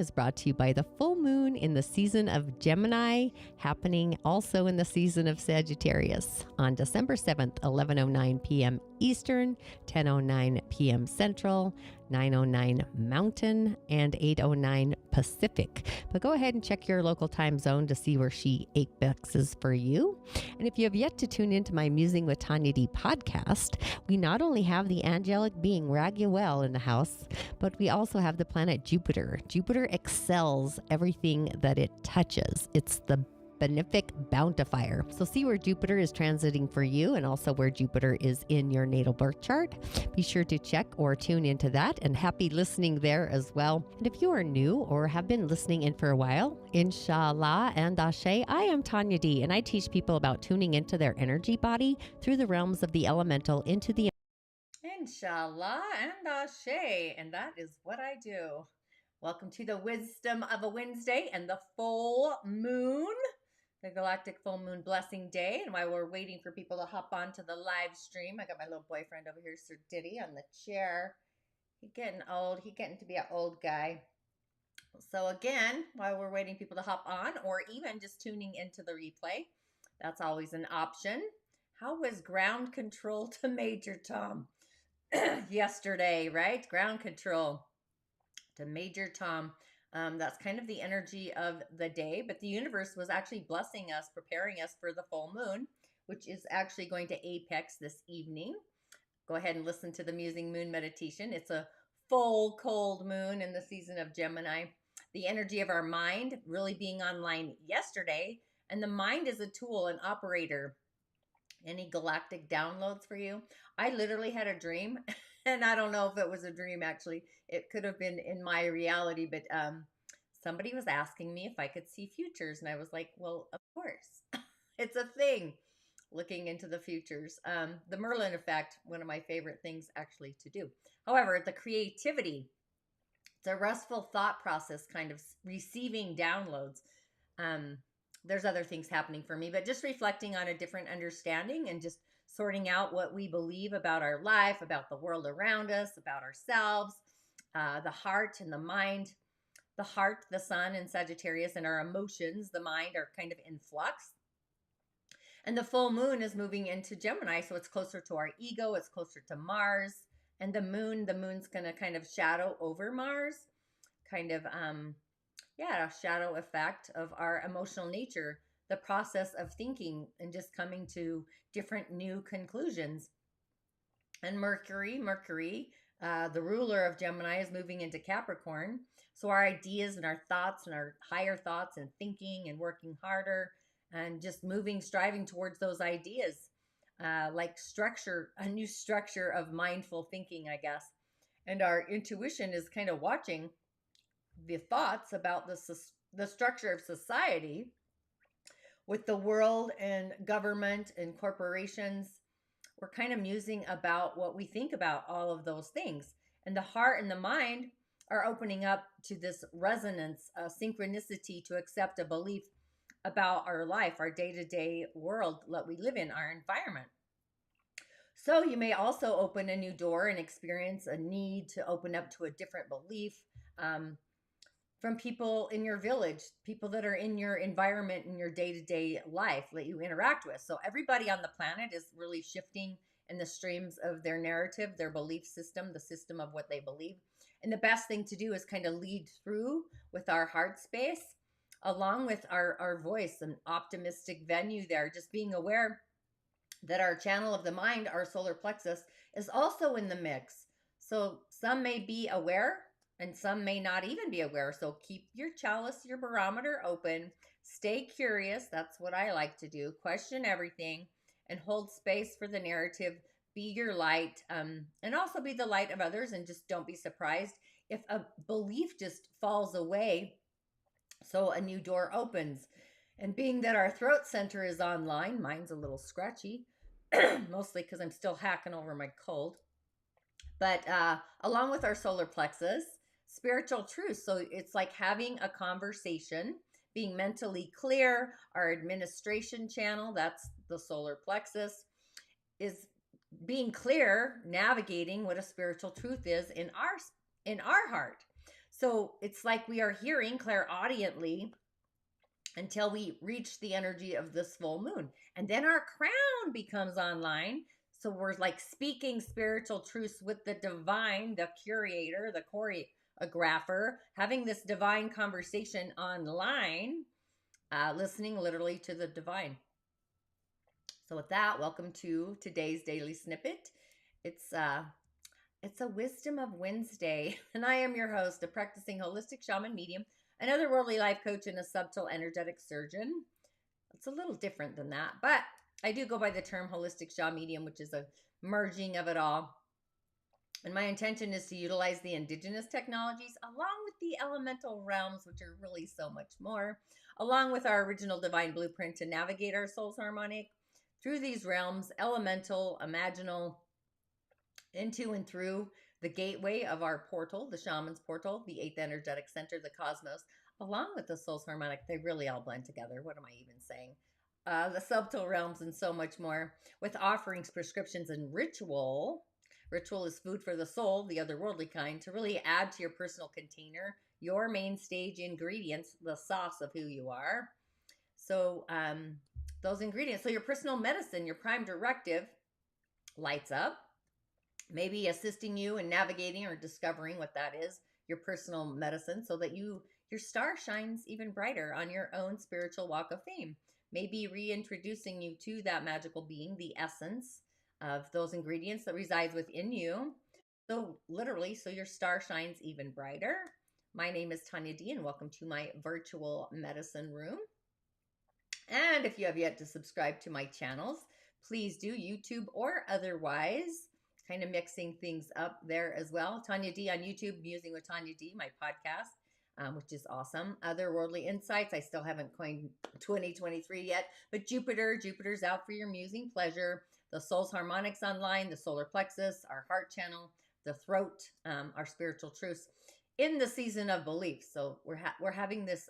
is brought to you by the full moon in the season of Gemini, happening also in the season of Sagittarius on December 7th, 11:09 p.m. Eastern, 10:09 p.m. Central, 9:09 Mountain, and 8:09 Pacific. But go ahead and check your local time zone to see where she apexes for you. And if you have yet to tune into my Musing with Tanya D podcast, we not only have the angelic being Raguel in the house, but we also have the planet Jupiter. Jupiter excels everything that it touches. It's the benefic bountifier. So see where Jupiter is transiting for you and also where Jupiter is in your natal birth chart. Be sure to check or tune into that, and happy listening there as well. And if you are new or have been listening in for a while, inshallah and ashe, I am Tanya D, and I teach people about tuning into their energy body through the realms of the elemental into the inshallah and ashe, and that is what I do. Welcome to the wisdom of a Wednesday and the full moon, the galactic full moon blessing day. And while we're waiting for people to hop onto the live stream, I got my little boyfriend over here, Sir Diddy, on the chair. He's getting old. He's getting to be an old guy. So again, while we're waiting people to hop on, or even just tuning into the replay, that's always an option. How was ground control to Major Tom yesterday, right? Ground control to Major Tom. That's kind of the energy of the day, but the universe was actually blessing us, preparing us for the full moon, which is actually going to apex this evening. Go ahead and listen to the Musing Moon Meditation. It's a full cold moon in the season of Gemini. The energy of our mind really being online yesterday, and the mind is a tool, an operator. Any galactic downloads for you? I literally had a dream, and I don't know if it was a dream, actually. It could have been in my reality, but somebody was asking me if I could see futures, and I was like, well, of course. It's a thing, looking into the futures. The Merlin effect, one of my favorite things actually to do. However, the creativity, it's a restful thought process, kind of receiving downloads. There's other things happening for me, but just reflecting on a different understanding and just sorting out what we believe about our life, about the world around us, about ourselves, the heart and the mind. The heart, the sun and Sagittarius, and our emotions, the mind, are kind of in flux. And the full moon is moving into Gemini, so it's closer to our ego, it's closer to Mars. And the moon's going to kind of shadow over Mars, kind of a shadow effect of our emotional nature, the process of thinking and just coming to different new conclusions. And Mercury, the ruler of Gemini, is moving into Capricorn. So our ideas and our thoughts and our higher thoughts and thinking and working harder and just striving towards those ideas, like structure, a new structure of mindful thinking, I guess. And our intuition is kind of watching the thoughts about the structure of society with the world and government and corporations. We're kind of musing about what we think about all of those things. And the heart and the mind are opening up to this resonance, synchronicity, to accept a belief about our life, our day-to-day world that we live in, our environment. So you may also open a new door and experience a need to open up to a different belief from people in your village, people that are in your environment, in your day-to-day life that you interact with. So everybody on the planet is really shifting in the streams of their narrative, their belief system, the system of what they believe. And the best thing to do is kind of lead through with our heart space, along with our voice, an optimistic venue there, just being aware that our channel of the mind, our solar plexus, is also in the mix. So some may be aware and some may not even be aware. So keep your chalice, your barometer open. Stay curious. That's what I like to do. Question everything and hold space for the narrative. Be your light, and also be the light of others. And just don't be surprised if a belief just falls away, so a new door opens. And being that our throat center is online, mine's a little scratchy, mostly because I'm still hacking over my cold. But along with our solar plexus, spiritual truth. So it's like having a conversation, being mentally clear. Our administration channel, that's the solar plexus, is being clear, navigating what a spiritual truth is in our heart. So it's like we are hearing clairaudiently until we reach the energy of this full moon. And then our crown becomes online. So we're like speaking spiritual truths with the divine, the curator, the choreographer, having this divine conversation online, listening literally to the divine. So with that, welcome to today's daily snippet. It's it's a Wisdom of Wednesday, and I am your host, a practicing holistic shaman medium, an otherworldly life coach, and a subtle energetic surgeon. It's a little different than that, but I do go by the term holistic shaman medium, which is a merging of it all. And my intention is to utilize the indigenous technologies along with the elemental realms, which are really so much more, along with our original divine blueprint to navigate our soul's harmonic through these realms, elemental, imaginal, into and through the gateway of our portal, the shaman's portal, the eighth energetic center, the cosmos, along with the soul's harmonic. They really all blend together. What am I even saying? The subtle realms and so much more, with offerings, prescriptions, and ritual. Ritual is food for the soul, the otherworldly kind, to really add to your personal container, your main stage ingredients, the sauce of who you are. So, those ingredients. So, your personal medicine, your prime directive lights up, maybe assisting you in navigating or discovering what that is, your personal medicine, so that your star shines even brighter on your own spiritual walk of fame. Maybe reintroducing you to that magical being, the essence of those ingredients that resides within you. So literally, so your star shines even brighter. My name is Tanya D, and welcome to my virtual medicine room. And if you have yet to subscribe to my channels, please do, YouTube or otherwise. Kind of mixing things up there as well. Tanya D on YouTube, Musing with Tanya D, my podcast, which is awesome. Otherworldly Insights, I still haven't coined 2023 yet, but Jupiter's out for your musing pleasure. The Soul's Harmonics online, the solar plexus, our heart channel, the throat, our spiritual truths in the season of belief. So we're having this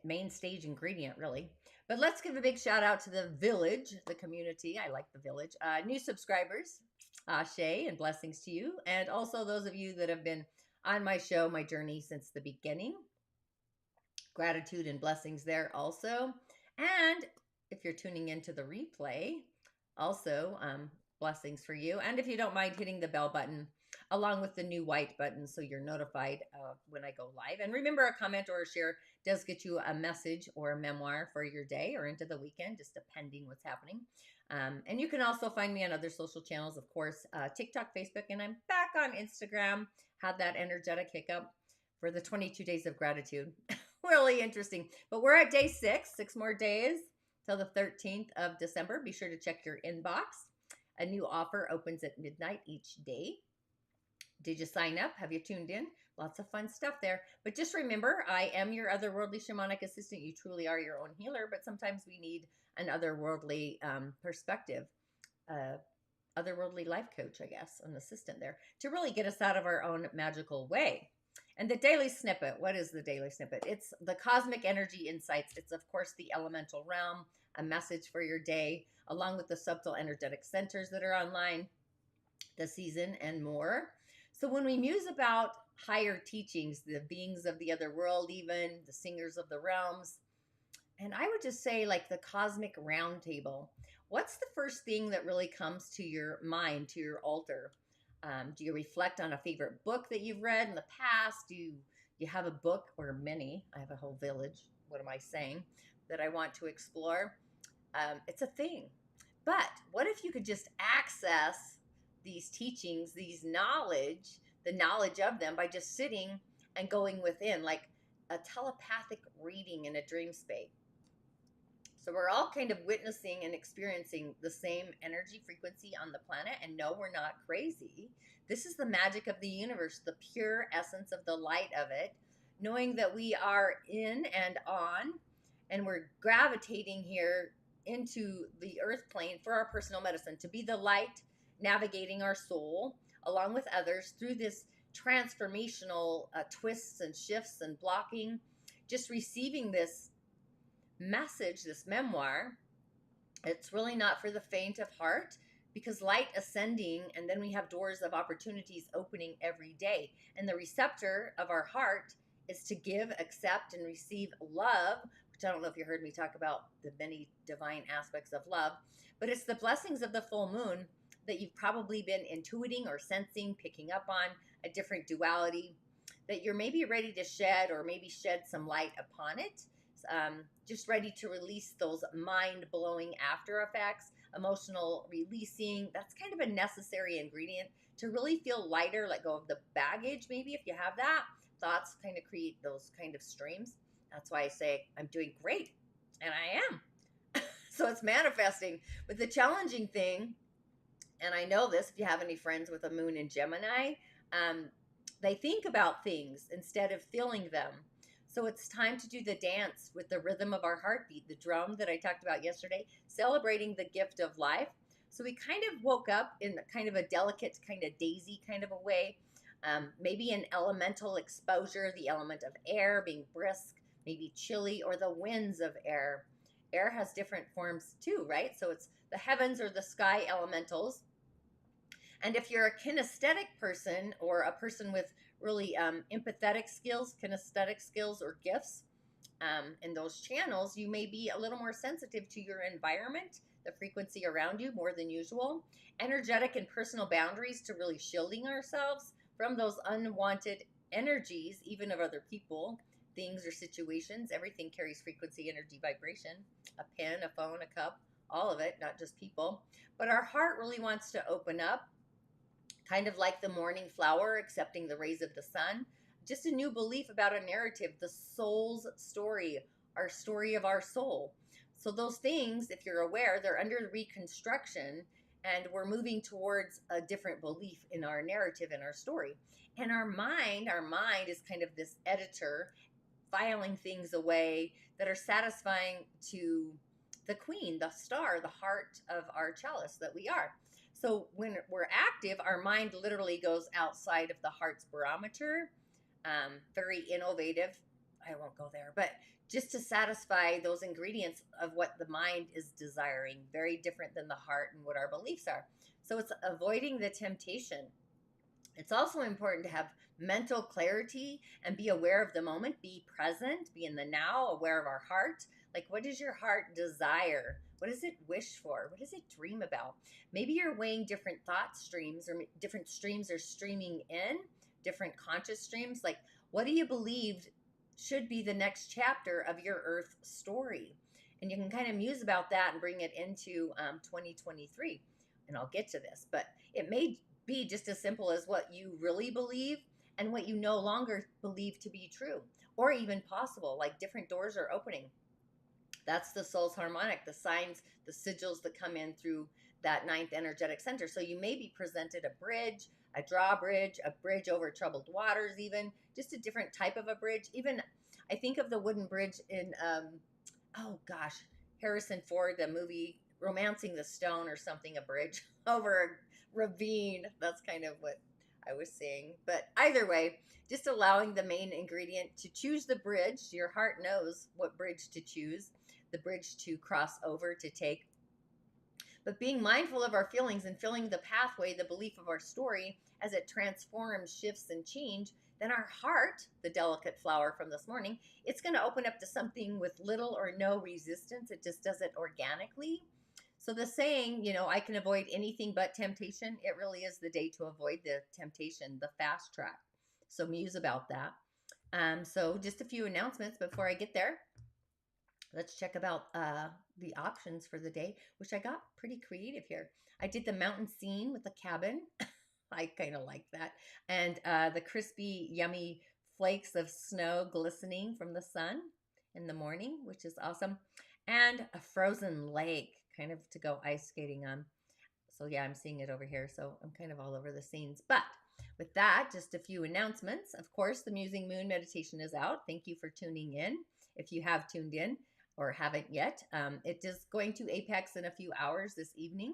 main stage ingredient, really. But let's give a big shout out to the village, the community. I like the village. New subscribers, Ashe, and blessings to you. And also those of you that have been on my show, my journey since the beginning. Gratitude and blessings there also. And if you're tuning into the replay, also blessings for you. And if you don't mind hitting the bell button, along with the new white button, so you're notified when I go live. And remember, a comment or a share does get you a message or a memoir for your day or into the weekend, just depending what's happening. And you can also find me on other social channels, of course, TikTok, Facebook, and I'm back on Instagram. Had that energetic hiccup for the 22 days of gratitude. Really interesting. But we're at day 6 more days till the 13th of December. Be sure to check your inbox. A new offer opens at midnight each day. Did you sign up? Have you tuned in? Lots of fun stuff there. But just remember, I am your otherworldly shamanic assistant. You truly are your own healer, but sometimes we need an otherworldly perspective, otherworldly life coach, I guess, an assistant there, to really get us out of our own magical way. And the daily snippet, what is the daily snippet? It's the cosmic energy insights. It's, of course, the elemental realm, a message for your day, along with the subtle energetic centers that are online, the season, and more. So when we muse about higher teachings, the beings of the other world, even the singers of the realms, and I would just say like the cosmic round table, what's the first thing that really comes to your mind, to your altar? Do you reflect on a favorite book that you've read in the past? Do you have a book, or many? I have a whole village. What am I saying? That I want to explore. It's a thing. But what if you could just access these teachings, these knowledge, the knowledge of them, by just sitting and going within, like a telepathic reading in a dream space? So we're all kind of witnessing and experiencing the same energy frequency on the planet, and no, we're not crazy. This is the magic of the universe, the pure essence of the light of it, knowing that we are in and on, and we're gravitating here into the earth plane for our personal medicine, to be the light navigating our soul along with others through this transformational twists and shifts and blocking, just receiving this message, this memoir. It's really not for the faint of heart. because light ascending, and then we have doors of opportunities opening every day. And the receptor of our heart is to give, accept, and receive love, which I don't know if you heard me talk about the many divine aspects of love, but it's the blessings of the full moon that you've probably been intuiting or sensing, picking up on a different duality that you're maybe ready to shed, or maybe shed some light upon it. Just ready to release those mind-blowing after effects, emotional releasing. That's kind of a necessary ingredient to really feel lighter, let go of the baggage. Maybe if you have that, thoughts kind of create those kind of streams. That's why I say I'm doing great, and I am. So it's manifesting. But the challenging thing, and I know this if you have any friends with a moon in Gemini, they think about things instead of feeling them. So it's time to do the dance with the rhythm of our heartbeat, the drum that I talked about yesterday, celebrating the gift of life. So we kind of woke up in kind of a delicate, kind of daisy kind of a way. Maybe an elemental exposure, the element of air being brisk, maybe chilly, or the winds of air. Air has different forms too, right? So it's the heavens or the sky elementals. And if you're a kinesthetic person, or a person with really empathetic skills, kinesthetic skills, or gifts in those channels, you may be a little more sensitive to your environment, the frequency around you more than usual. Energetic and personal boundaries to really shielding ourselves from those unwanted energies, even of other people, things, or situations. Everything carries frequency, energy, vibration. A pen, a phone, a cup, all of it, not just people. But our heart really wants to open up, kind of like the morning flower accepting the rays of the sun. Just a new belief about a narrative, the soul's story, our story of our soul. So those things, if you're aware, they're under reconstruction, and we're moving towards a different belief in our narrative and our story. And our mind is kind of this editor, filing things away that are satisfying to the queen, the star, the heart of our chalice that we are. So when we're active, our mind literally goes outside of the heart's barometer. Very innovative. I won't go there, but just to satisfy those ingredients of what the mind is desiring, very different than the heart and what our beliefs are. So it's avoiding the temptation. It's also important to have mental clarity and be aware of the moment, be present, be in the now, aware of our heart. Like, what does your heart desire? What does it wish for? What does it dream about? Maybe you're weighing different thought streams, or different streams are streaming in, different conscious streams. Like, what do you believe should be the next chapter of your earth story? And you can kind of muse about that and bring it into 2023. And I'll get to this, but it may be just as simple as what you really believe and what you no longer believe to be true, or even possible. Like, different doors are opening. That's the soul's harmonic, the signs, the sigils that come in through that ninth energetic center. So you may be presented a bridge, a drawbridge, a bridge over troubled waters, even just a different type of a bridge. Even I think of the wooden bridge in, Harrison Ford, the movie Romancing the Stone or something, a bridge over a ravine. That's kind of what I was saying. But either way, just allowing the main ingredient to choose the bridge. Your heart knows what bridge to choose, the bridge to cross over, to take. But being mindful of our feelings and filling the pathway, the belief of our story, as it transforms, shifts, and change, then our heart, the delicate flower from this morning, it's going to open up to something with little or no resistance. It just does it organically. So the saying, I can avoid anything but temptation, it really is the day to avoid the temptation, the fast track. So muse about that. So just a few announcements before I get there. Let's check about the options for the day, which I got pretty creative here. I did the mountain scene with the cabin. I kind of like that. And the crispy, yummy flakes of snow glistening from the sun in the morning, which is awesome. And a frozen lake, kind of to go ice skating on. So yeah, I'm seeing it over here. So I'm kind of all over the scenes. But with that, just a few announcements. Of course, the Musing Moon meditation is out. Thank you for tuning in. If you have tuned in or haven't yet, it is going to apex in a few hours this evening.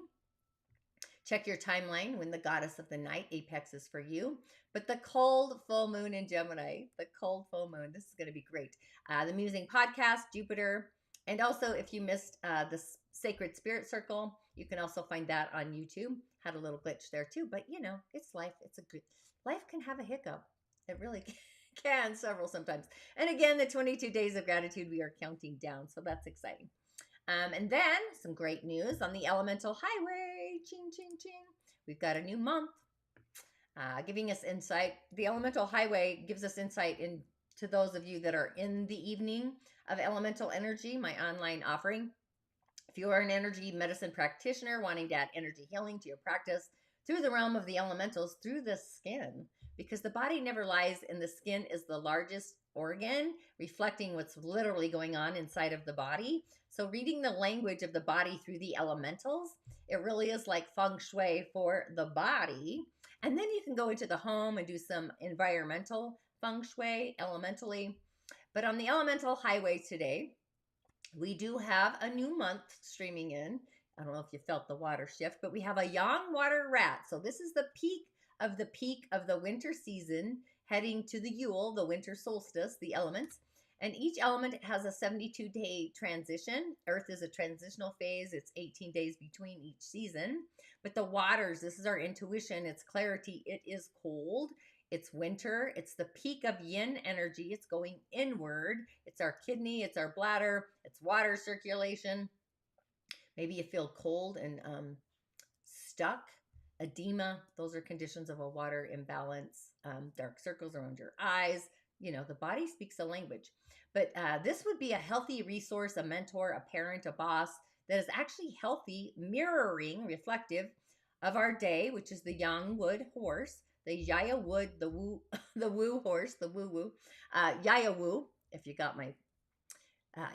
Check your timeline when the goddess of the night, apex, is for you. But the cold full moon in Gemini, the cold full moon, this is going to be great. The Musing podcast, Jupiter, And also, if you missed the Sacred Spirit Circle, you can also find that on YouTube. Had a little glitch there too, but you know, it's life. It's a good life can have a hiccup. It really can, several sometimes. And again, the 22 days of gratitude, we are counting down, so that's exciting. And then some great news on the elemental highway. Ching, ching, ching. We've got a new month giving us insight. The elemental highway gives us insight into those of you that are in the evening of elemental energy, my online offering. If you are an energy medicine practitioner wanting to add energy healing to your practice through the realm of the elementals, through the skin, because the body never lies and the skin is the largest organ, reflecting what's literally going on inside of the body. So reading the language of the body through the elementals, it really is like feng shui for the body. And then you can go into the home and do some environmental feng shui elementally. But on the elemental highway today, we do have a new month streaming in. I don't know if you felt the water shift, but we have a young water rat. So this is the peak of the winter season, heading to the Yule, the winter solstice, the elements. And each element has a 72-day transition. Earth is a transitional phase. It's 18 days between each season. But the waters, this is our intuition. It's clarity. It is cold. It's winter. It's the peak of yin energy. It's going inward. It's our kidney. It's our bladder. It's water circulation. Maybe you feel cold and stuck. Edema. Those are conditions of a water imbalance. Dark circles around your eyes. You know, the body speaks a language. But this would be a healthy resource, a mentor, a parent, a boss that is actually healthy, mirroring, reflective of our day, which is the yang wood horse. The Yaya Wood, the woo horse, the woo woo, Yaya Woo, if you got my,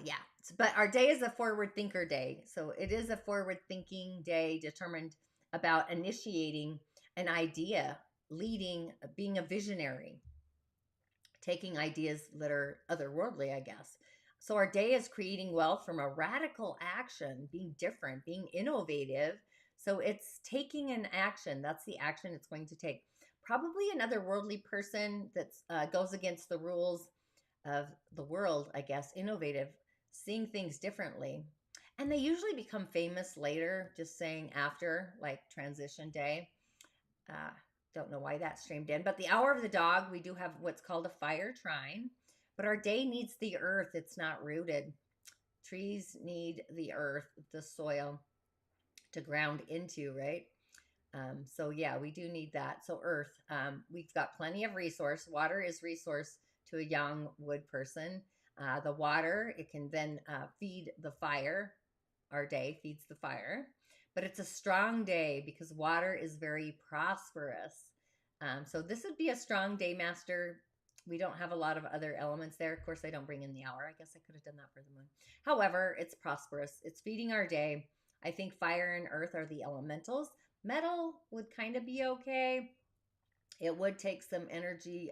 yeah. But our day is a forward thinker day. So it is a forward thinking day determined about initiating an idea, leading, being a visionary, taking ideas that are otherworldly, I guess. So our day is creating wealth from a radical action, being different, being innovative. So it's taking an action. That's the action it's going to take. Probably another worldly person that goes against the rules of the world, I guess, innovative, seeing things differently. And they usually become famous later, just saying after, like transition day. Don't know why that streamed in. But the hour of the dog, we do have what's called a fire trine. But our day needs the earth. It's not rooted. Trees need the earth, the soil to ground into, right? So yeah, we do need that. So earth, we've got plenty of resource. Water is resource to a young wood person. The water, it can then feed the fire. Our day feeds the fire. But it's a strong day because water is very prosperous. So this would be a strong day, Master. We don't have a lot of other elements there. Of course, I don't bring in the hour. I guess I could have done that for the moon. However, it's prosperous. It's feeding our day. I think fire and earth are the elementals. Metal would kind of be okay. It would take some energy.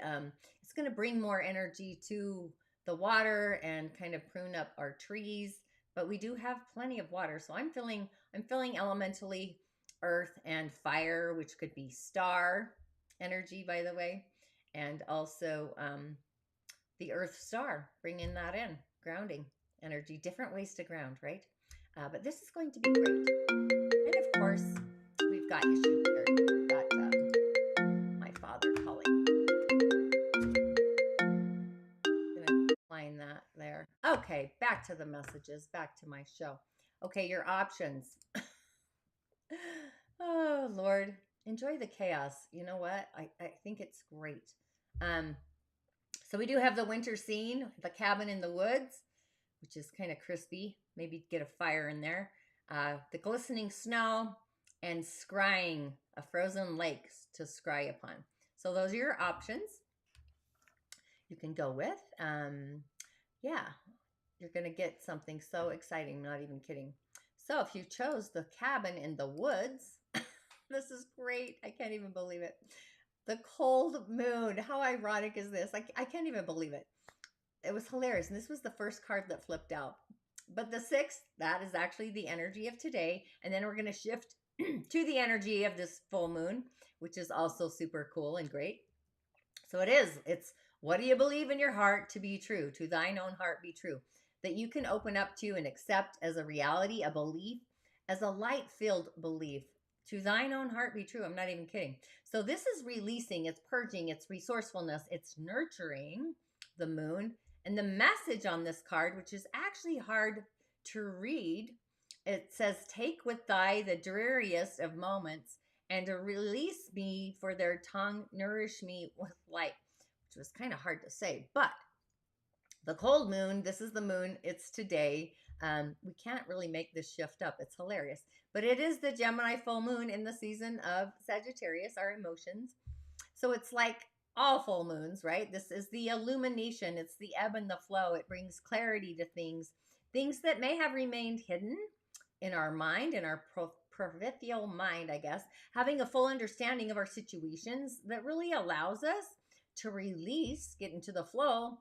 It's going to bring more energy to the water and kind of prune up our trees. But we do have plenty of water. So I'm feeling elementally earth and fire, which could be star energy, by the way. And also the earth star, bringing that in, grounding energy, different ways to ground, right? But this is going to be great. And of course, we've got issue here. We've got my father calling. I'm going to line that there. Okay, back to the messages, back to my show. Okay, your options. Oh, Lord. Enjoy the chaos. You know what? I think it's great. So we do have the winter scene, the cabin in the woods, which is kind of crispy. Maybe get a fire in there. The glistening snow and scrying, a frozen lake to scry upon. So those are your options you can go with. Yeah, you're going to get something so exciting. Not even kidding. So if you chose the cabin in the woods, this is great. I can't even believe it. The cold moon. How ironic is this? I can't even believe it. It was hilarious. And this was the first card that flipped out. But the 6th, that is actually the energy of today. And then we're going to shift to the energy of this full moon, which is also super cool and great. So it's what do you believe in your heart to be true? To thine own heart be true. that you can open up to and accept as a reality, a belief, as a light-filled belief. To thine own heart be true. I'm not even kidding. So this is releasing, it's purging, it's resourcefulness, it's nurturing the moon. And the message on this card, which is actually hard to read, it says, take with thy the dreariest of moments, and to release me for their tongue, nourish me with light, which was kind of hard to say. But the cold moon, this is the moon, it's today. We can't really make this shift up. It's hilarious. But it is the Gemini full moon in the season of Sagittarius, our emotions. So it's like all full moons, right? This is the illumination. It's the ebb and the flow. It brings clarity to things that may have remained hidden in our mind, in our peripheral mind, I guess. Having a full understanding of our situations that really allows us to release, get into the flow,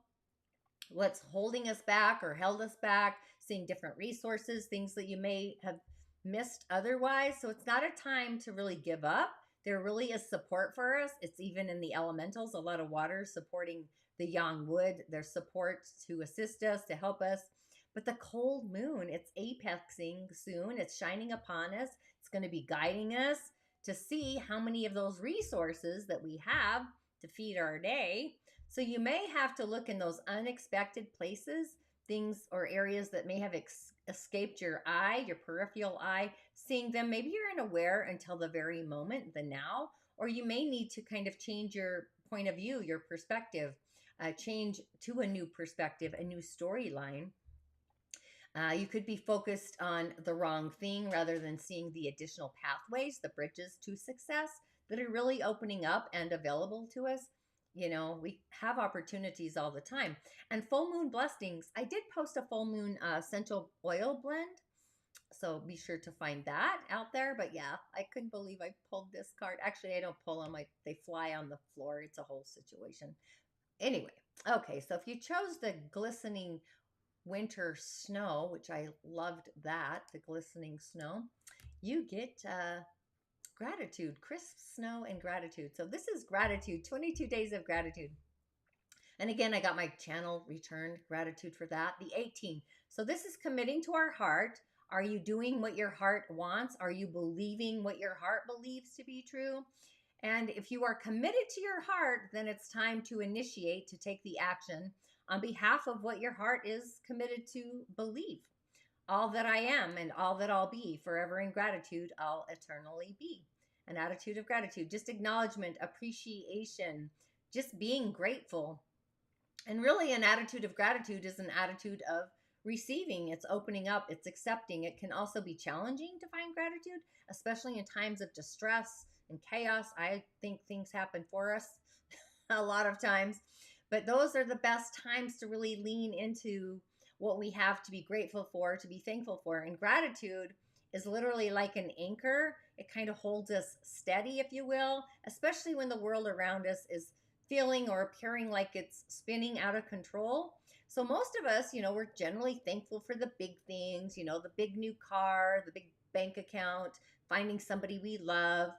what's holding us back or held us back, seeing different resources, things that you may have missed otherwise. So it's not a time to really give up. There really is support for us. It's even in the elementals, a lot of water supporting the yang wood. There's support to assist us, to help us. But the cold moon, it's apexing soon. It's shining upon us. It's going to be guiding us to see how many of those resources that we have to feed our day. So you may have to look in those unexpected places, things or areas that may have escaped your eye, your peripheral eye, seeing them. Maybe you're unaware until the very moment, the now, or you may need to kind of change your point of view, your perspective, change to a new perspective, a new storyline. You could be focused on the wrong thing rather than seeing the additional pathways, the bridges to success that are really opening up and available to us. You know, we have opportunities all the time. And full moon blessings, I did post a full moon essential oil blend. So be sure to find that out there. But yeah, I couldn't believe I pulled this card. Actually, I don't pull them. They fly on the floor. It's a whole situation. Anyway, okay. So if you chose the glistening winter snow, which I loved that, the glistening snow, you get gratitude, crisp snow and gratitude. So this is gratitude, 22 days of gratitude. And again, I got my channel returned, gratitude for that. The 18. So this is committing to our heart. Are you doing what your heart wants? Are you believing what your heart believes to be true? And if you are committed to your heart, then it's time to initiate, to take the action on behalf of what your heart is committed to believe. All that I am and all that I'll be, forever in gratitude, I'll eternally be. An attitude of gratitude, just acknowledgement, appreciation, just being grateful. And really an attitude of gratitude is an attitude of receiving. It's opening up, it's accepting. It can also be challenging to find gratitude, especially in times of distress and chaos. I think things happen for us a lot of times, but those are the best times to really lean into what we have to be grateful for, to be thankful for. And gratitude is literally like an anchor. It kind of holds us steady, if you will, especially when the world around us is feeling or appearing like it's spinning out of control. So most of us, we're generally thankful for the big things, the big new car, the big bank account, finding somebody we love.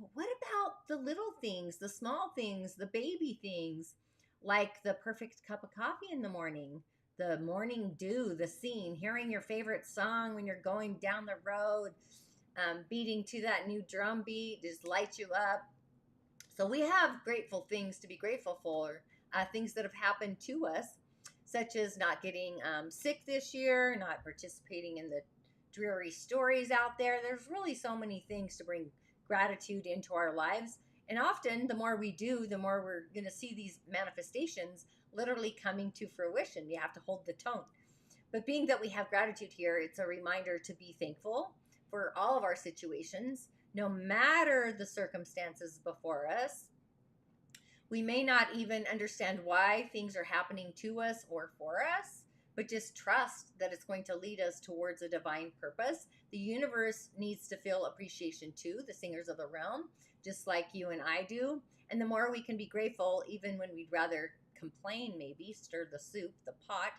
But what about the little things, the small things, the baby things, like the perfect cup of coffee in the morning, the morning dew, the scene, hearing your favorite song when you're going down the road, beating to that new drum beat just lights you up. So we have grateful things to be grateful for, things that have happened to us, such as not getting sick this year, not participating in the dreary stories out there. There's really so many things to bring gratitude into our lives. And often the more we do, the more we're going to see these manifestations literally coming to fruition. You have to hold the tone. But being that we have gratitude here, it's a reminder to be thankful for all of our situations, no matter the circumstances before us. We may not even understand why things are happening to us or for us, but just trust that it's going to lead us towards a divine purpose. The universe needs to feel appreciation too, the singers of the realm, just like you and I do. And the more we can be grateful, even when we'd rather complain, maybe stir the soup, the pot,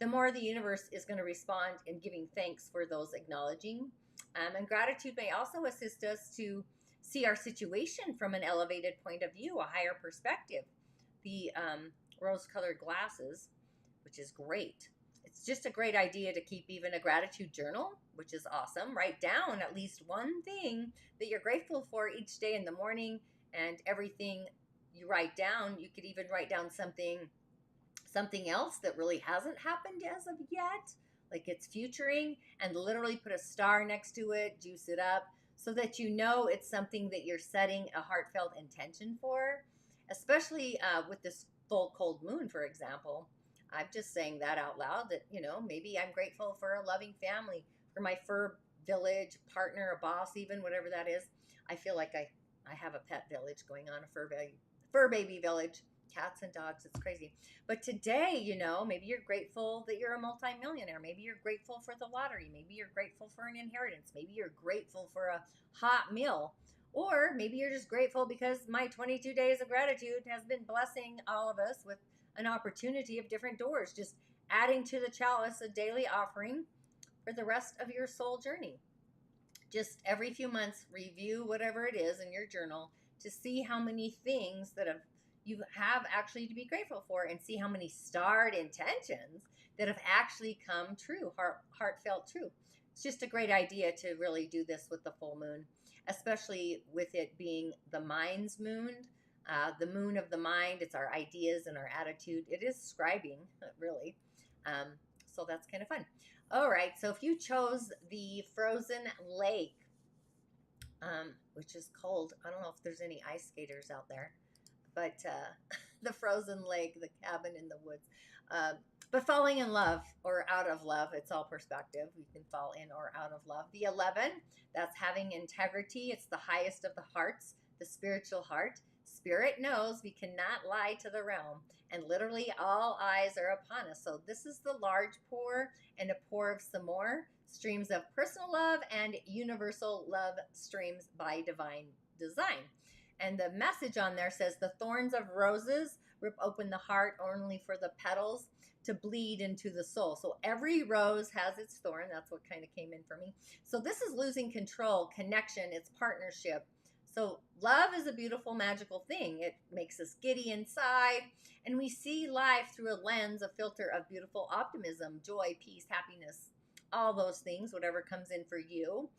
the more the universe is going to respond in giving thanks for those acknowledging. And gratitude may also assist us to see our situation from an elevated point of view, a higher perspective. The rose-colored glasses, which is great. It's just a great idea to keep even a gratitude journal, which is awesome. Write down at least one thing that you're grateful for each day in the morning, and everything you write down, you could even write down something else that really hasn't happened as of yet, like it's futuring, and literally put a star next to it, juice it up, so that you know it's something that you're setting a heartfelt intention for, especially with this full cold moon, for example. I'm just saying that out loud, that, maybe I'm grateful for a loving family, for my fur village, partner, a boss, even whatever that is. I feel like I have a pet village going on, a fur baby village, cats and dogs. It's crazy. But today, maybe you're grateful that you're a multimillionaire. Maybe you're grateful for the lottery. Maybe you're grateful for an inheritance. Maybe you're grateful for a hot meal. Or maybe you're just grateful because my 22 days of gratitude has been blessing all of us with an opportunity of different doors, just adding to the chalice a daily offering for the rest of your soul journey. Just every few months, review whatever it is in your journal to see how many things that you have actually to be grateful for, and see how many starred intentions that have actually come true, heartfelt true. It's just a great idea to really do this with the full moon, especially with it being the mind's moon, the moon of the mind. It's our ideas and our attitude. It is scribing, really. So that's kind of fun. All right, so if you chose the frozen lake, which is cold, I don't know if there's any ice skaters out there, but the frozen lake, the cabin in the woods. But falling in love or out of love, it's all perspective. You can fall in or out of love. The 11, that's having integrity. It's the highest of the hearts, the spiritual heart. Spirit knows we cannot lie to the realm, and literally all eyes are upon us. So this is the large pour, and a pour of some more streams of personal love and universal love streams by divine design. And the message on there says, the thorns of roses rip open the heart only for the petals to bleed into the soul. So every rose has its thorn. That's what kind of came in for me. So this is losing control, connection, it's partnership. So love is a beautiful, magical thing. It makes us giddy inside, and we see life through a lens, a filter of beautiful optimism, joy, peace, happiness, all those things, whatever comes in for you.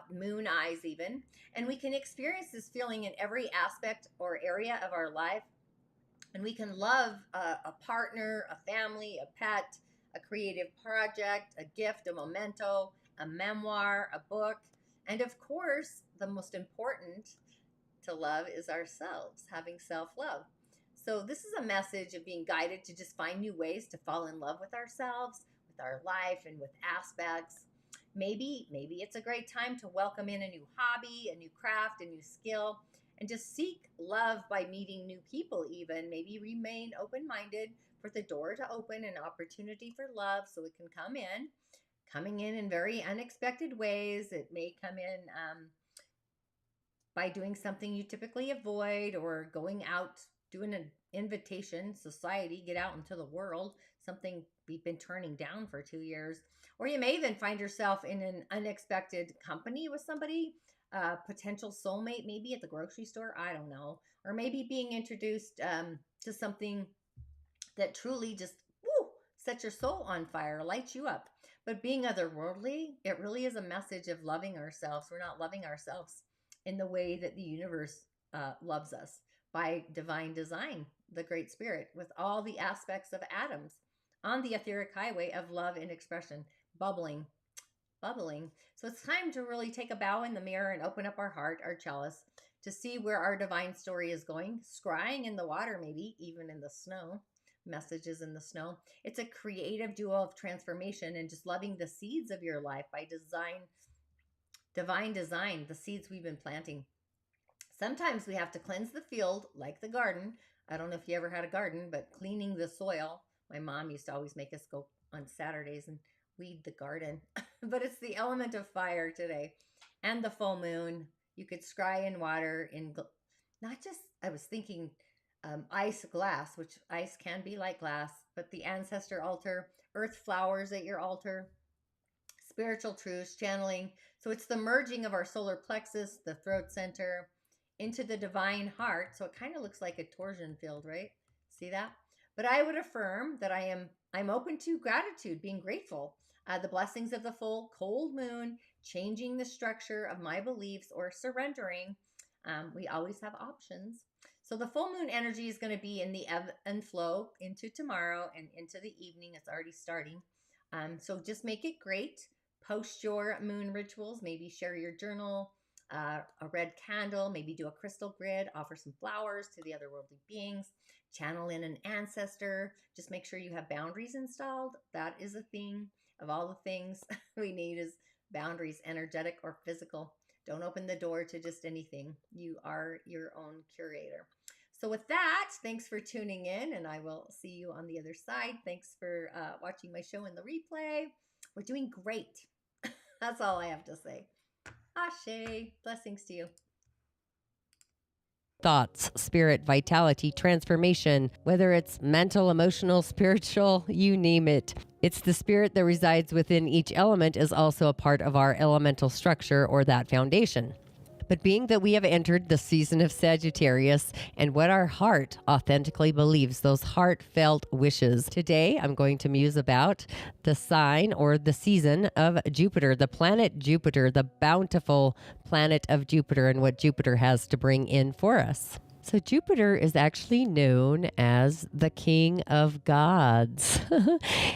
Moon eyes even. And we can experience this feeling in every aspect or area of our life. And we can love a partner, a family, a pet, a creative project, a gift, a memento, a memoir, a book. And of course, the most important to love is ourselves, having self-love. So this is a message of being guided to just find new ways to fall in love with ourselves, with our life, and with aspects. Maybe it's a great time to welcome in a new hobby, a new craft, a new skill, and just seek love by meeting new people even. Maybe remain open-minded for the door to open, an opportunity for love, so it can coming in very unexpected ways. It may come in by doing something you typically avoid, or going out, doing an invitation, society, get out into the world, something we've been turning down for 2 years. Or you may even find yourself in an unexpected company with somebody, potential soulmate, maybe at the grocery store, I don't know. Or maybe being introduced to something that truly just sets your soul on fire, lights you up. But being otherworldly, it really is a message of loving ourselves. We're not loving ourselves in the way that the universe loves us, by divine design, the Great Spirit, with all the aspects of atoms on the etheric highway of love and expression, bubbling. So it's time to really take a bow in the mirror and open up our heart, our chalice, to see where our divine story is going, scrying in the water, maybe even in the snow, messages in the snow. It's a creative duo of transformation and just loving the seeds of your life by divine design, the seeds we've been planting. Sometimes we have to cleanse the field like the garden. I don't know if you ever had a garden, but cleaning the soil. My mom used to always make us go on Saturdays and weed the garden. But it's the element of fire today. And the full moon. You could scry in water, not just, I was thinking ice glass, which ice can be like glass, but the ancestor altar, earth flowers at your altar, spiritual truths, channeling. So it's the merging of our solar plexus, the throat center, into the divine heart. So it kind of looks like a torsion field, right? See that? But I would affirm that I'm open to gratitude, being grateful. The blessings of the full cold moon, changing the structure of my beliefs or surrendering. We always have options. So the full moon energy is going to be in the ebb and flow into tomorrow and into the evening. It's already starting. So just make it great. Post your moon rituals. Maybe share your journal, a red candle, maybe do a crystal grid, offer some flowers to the otherworldly beings, channel in an ancestor. Just make sure you have boundaries installed. That is a thing. Of all the things we need is boundaries, energetic or physical. Don't open the door to just anything. You are your own curator. So with that, thanks for tuning in, and I will see you on the other side. Thanks for watching my show in the replay. We're doing great. That's all I have to say. Ashe. Blessings to you. Thoughts, spirit, vitality, transformation, whether it's mental, emotional, spiritual, you name it. It's the spirit that resides within each element is also a part of our elemental structure or that foundation. But being that we have entered the season of Sagittarius and what our heart authentically believes, those heartfelt wishes, today I'm going to muse about the sign or the season of Jupiter, the planet Jupiter, the bountiful planet of Jupiter, and what Jupiter has to bring in for us. So Jupiter is actually known as the king of gods.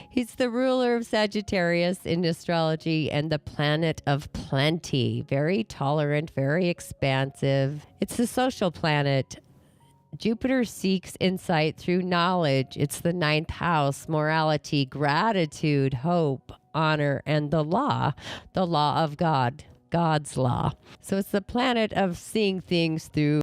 He's the ruler of Sagittarius in astrology and the planet of plenty. Very tolerant, very expansive. It's the social planet. Jupiter seeks insight through knowledge. It's the 9th house, morality, gratitude, hope, honor, and the law of God, God's law. So it's the planet of seeing things through